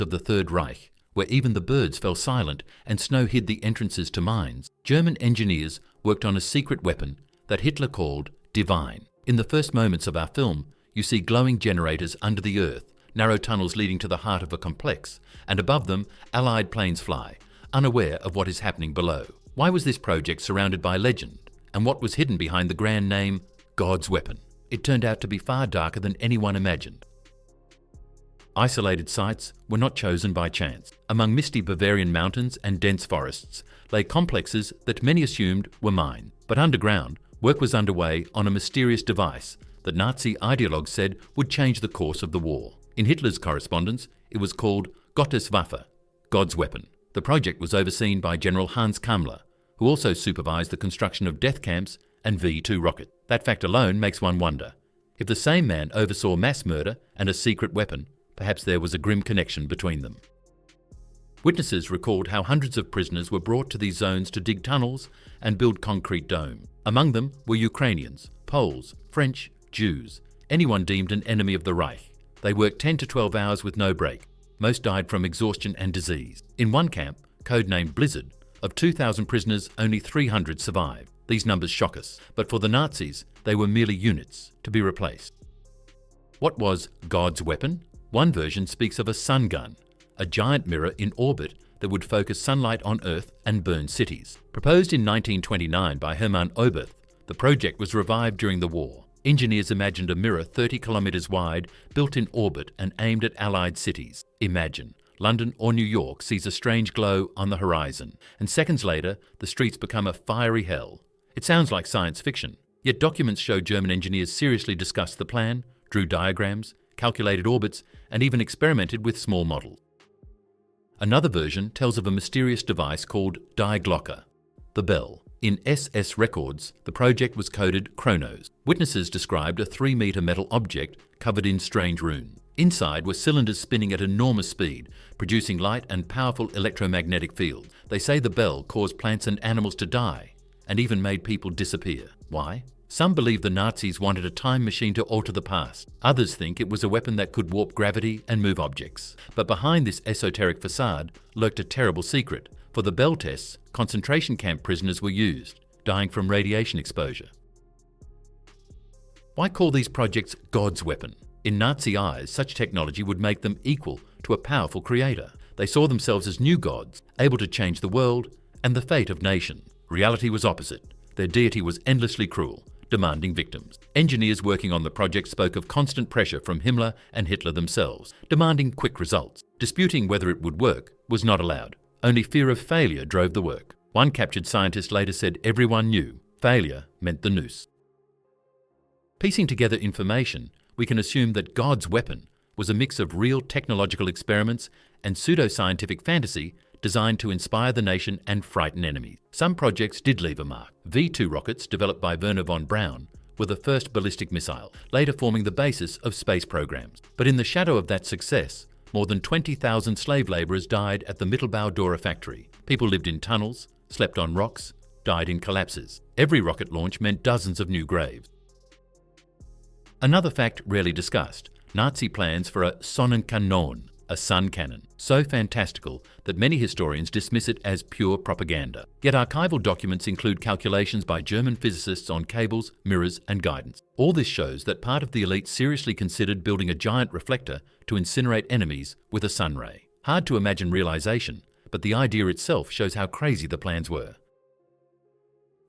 of the Third Reich, where even the birds fell silent and snow hid the entrances to mines, German engineers worked on a secret weapon that Hitler called Divine. In the first moments of our film, you see glowing generators under the earth, narrow tunnels leading to the heart of a complex, and above them, Allied planes fly, unaware of what is happening below. Why was this project surrounded by legend? And what was hidden behind the grand name, God's Weapon? It turned out to be far darker than anyone imagined. Isolated sites were not chosen by chance. Among misty Bavarian mountains and dense forests lay complexes that many assumed were mine. But underground, work was underway on a mysterious device that Nazi ideologues said would change the course of the war. In Hitler's correspondence, it was called Gottes Waffe, God's Weapon. The project was overseen by General Hans Kammler, who also supervised the construction of death camps and V-2 rockets. That fact alone makes one wonder. If the same man oversaw mass murder and a secret weapon, perhaps there was a grim connection between them. Witnesses recalled how hundreds of prisoners were brought to these zones to dig tunnels and build concrete domes. Among them were Ukrainians, Poles, French, Jews, anyone deemed an enemy of the Reich. They worked 10 to 12 hours with no break. Most died from exhaustion and disease. In one camp, codenamed Blizzard, of 2,000 prisoners, only 300 survived. These numbers shock us, but for the Nazis, they were merely units to be replaced. What was God's weapon? One version speaks of a sun gun, a giant mirror in orbit that would focus sunlight on Earth and burn cities. Proposed in 1929 by Hermann Oberth, the project was revived during the war. Engineers imagined a mirror 30 kilometers wide, built in orbit and aimed at Allied cities. Imagine London or New York sees a strange glow on the horizon, and seconds later, the streets become a fiery hell. It sounds like science fiction, yet documents show German engineers seriously discussed the plan, drew diagrams, calculated orbits, and even experimented with small models. Another version tells of a mysterious device called Die Glocke, the bell. In SS records, the project was coded Chronos. Witnesses described a 3-meter metal object covered in strange runes. Inside were cylinders spinning at enormous speed, producing light and powerful electromagnetic fields. They say the bell caused plants and animals to die, and even made people disappear. Why? Some believe the Nazis wanted a time machine to alter the past. Others think it was a weapon that could warp gravity and move objects. But behind this esoteric facade lurked a terrible secret. For the bell tests, concentration camp prisoners were used, dying from radiation exposure. Why call these projects God's weapon? In Nazi eyes, such technology would make them equal to a powerful creator. They saw themselves as new gods, able to change the world and the fate of nations. Reality was opposite. Their deity was endlessly cruel, demanding victims. Engineers working on the project spoke of constant pressure from Himmler and Hitler themselves, demanding quick results. Disputing whether it would work was not allowed. Only fear of failure drove the work. One captured scientist later said everyone knew failure meant the noose. Piecing together information, we can assume that God's weapon was a mix of real technological experiments and pseudo-scientific fantasy designed to inspire the nation and frighten enemies. Some projects did leave a mark. V-2 rockets, developed by Wernher von Braun, were the first ballistic missile, later forming the basis of space programs. But in the shadow of that success, more than 20,000 slave labourers died at the Mittelbau-Dora factory. People lived in tunnels, slept on rocks, died in collapses. Every rocket launch meant dozens of new graves. Another fact rarely discussed, Nazi plans for a Sonnenkanon, a sun cannon, so fantastical that many historians dismiss it as pure propaganda. Yet archival documents include calculations by German physicists on cables, mirrors and guidance. All this shows that part of the elite seriously considered building a giant reflector to incinerate enemies with a sun ray. Hard to imagine realization, but the idea itself shows how crazy the plans were.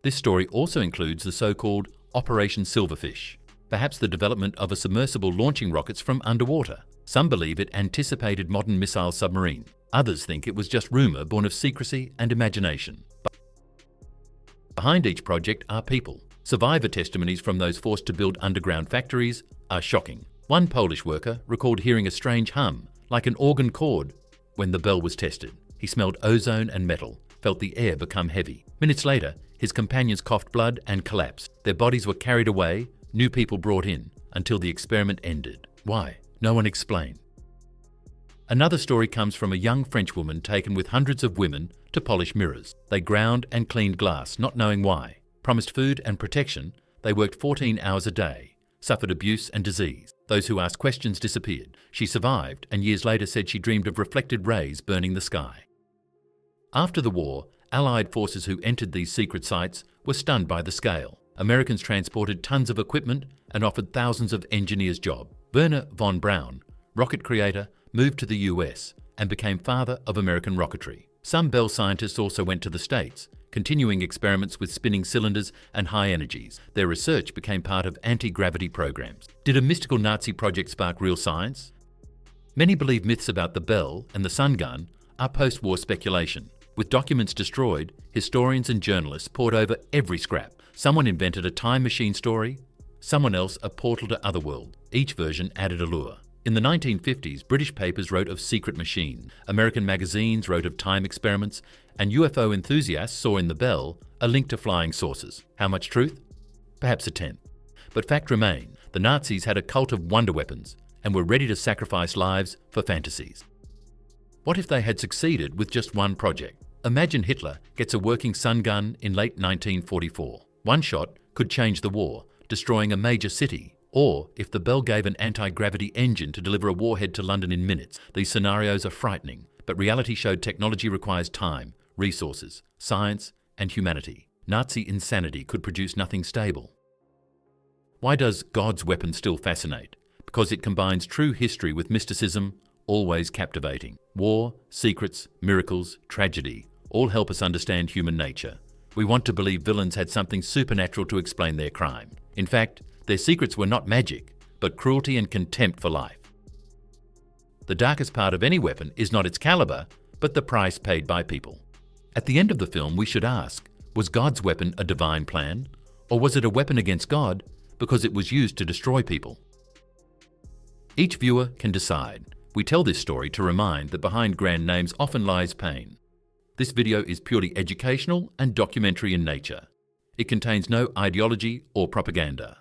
This story also includes the so-called Operation Silverfish, perhaps the development of a submersible launching rockets from underwater. Some believe it anticipated modern missile submarine. Others think it was just rumour born of secrecy and imagination. Behind each project are people. Survivor testimonies from those forced to build underground factories are shocking. One Polish worker recalled hearing a strange hum, like an organ chord, when the bell was tested. He smelled ozone and metal, felt the air become heavy. Minutes later, his companions coughed blood and collapsed. Their bodies were carried away, new people brought in, until the experiment ended. Why? No one explained. Another story comes from a young French woman taken with hundreds of women to polish mirrors. They ground and cleaned glass, not knowing why. Promised food and protection, they worked 14 hours a day, suffered abuse and disease. Those who asked questions disappeared. She survived and years later said she dreamed of reflected rays burning the sky. After the war, Allied forces who entered these secret sites were stunned by the scale. Americans transported tons of equipment and offered thousands of engineers jobs. Wernher von Braun, rocket creator, moved to the US and became father of American rocketry. Some Bell scientists also went to the States, continuing experiments with spinning cylinders and high energies. Their research became part of anti-gravity programs. Did a mystical Nazi project spark real science? Many believe myths about the Bell and the sun gun are post-war speculation. With documents destroyed, historians and journalists pored over every scrap. Someone invented a time machine story, someone else a portal to otherworld. Each version added allure. In the 1950s, British papers wrote of secret machines, American magazines wrote of time experiments, and UFO enthusiasts saw in the Bell a link to flying saucers. How much truth? Perhaps a tenth. But fact remains, the Nazis had a cult of wonder weapons and were ready to sacrifice lives for fantasies. What if they had succeeded with just one project? Imagine Hitler gets a working sun gun in late 1944. One shot could change the war, destroying a major city. Or if the Bell gave an anti-gravity engine to deliver a warhead to London in minutes. These scenarios are frightening, but reality showed technology requires time, resources, science, and humanity. Nazi insanity could produce nothing stable. Why does God's weapon still fascinate? Because it combines true history with mysticism, always captivating. War, secrets, miracles, tragedy all help us understand human nature. We want to believe villains had something supernatural to explain their crime. In fact, their secrets were not magic, but cruelty and contempt for life. The darkest part of any weapon is not its caliber, but the price paid by people. At the end of the film, we should ask, was God's weapon a divine plan? Or was it a weapon against God because it was used to destroy people? Each viewer can decide. We tell this story to remind that behind grand names often lies pain. This video is purely educational and documentary in nature. It contains no ideology or propaganda.